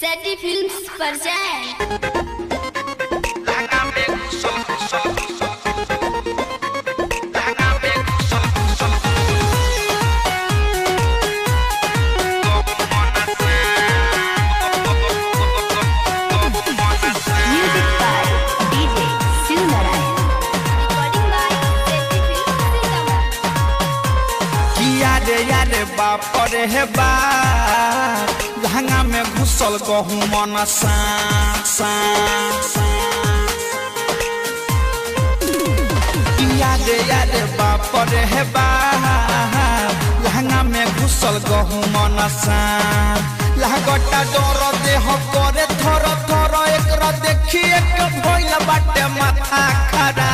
सैटी films present Music by DJ Shiv Narayan. Recording by Seti Films Sitamarhi. याद बाप रे बा लहंगा में घुसल गहू मन याद बाप रे बा लहंगा में घुसल गहू मन लहगटा डर देह करे थर थर एक देखिए भइल बाटे माथा खरा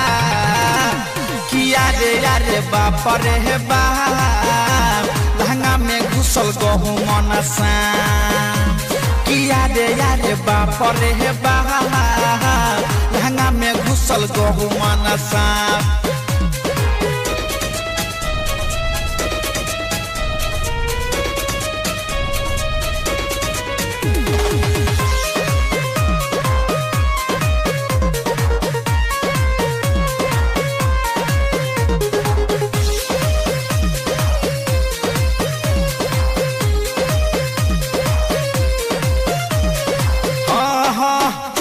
किया रे बाप रे बा लहंगा में घुसल गहू मन किया रे बाप रे बा लहंगा में घुसल गहू मन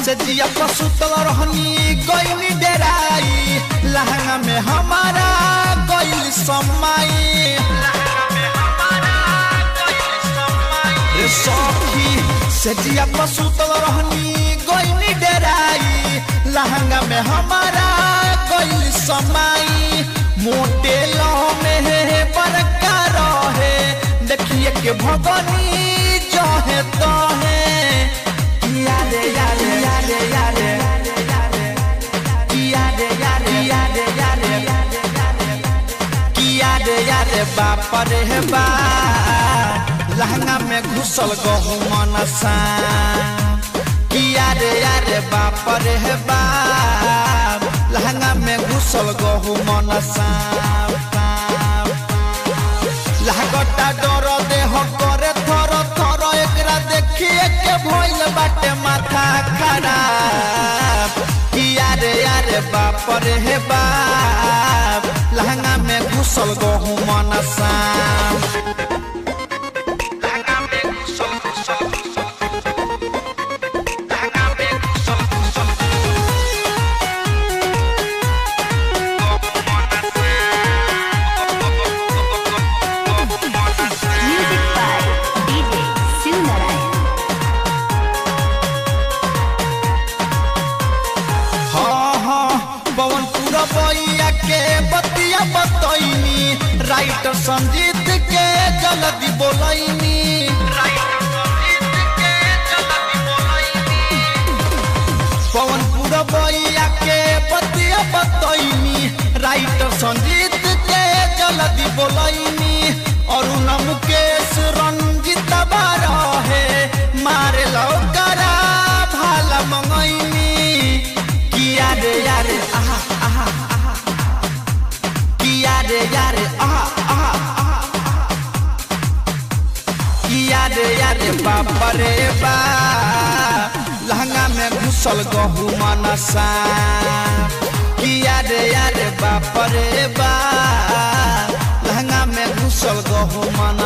सजिया पसुतल रहनी गईनी डेराई लहंगा में हमारा गईल समाई सखी सजिया पसुतल रहनी गईनी डेराई लहंगा में हमारा गईल समाई मोटे लह में बरका रहे देखिए के भगनी जो है तो है बाप रे बा लहंगा में घुसल गहू मन किया रे बाप रे बा लहंगा में घुसल गहू मन लहगटा डर देह करे थर थर एकरा देखिए के भइल बाटे माथा खराब किया रे बाप रे बा लहंगा में घुसल गहू मन Music by DJ Shiv Narayan. पवन पूरा बैया के बतिया बतैनी राइटर संजीत के जल्दी बोलैनी पवन पूरा बैया के बतिया बतैनी राइटर संजीत के जल्दी बोलैनी अरुण मुकेश रंजित बारा है मारे लौकरा भाला मंगैनी किया रे आहा आहा किया रे आहा आहा किया रे बाप रे बा लहंगा में घुसल गहू मन किया रे बाप रे बा लहंगा में घुसल गहू मन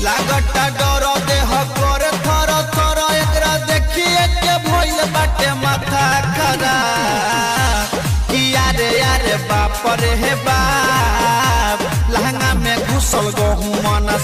लागटा डर देह करे थर थर एकरा देखिए के भइल बाटे माथा खराब किया रे बाप रे बा लहंगा में घुसल गहू मन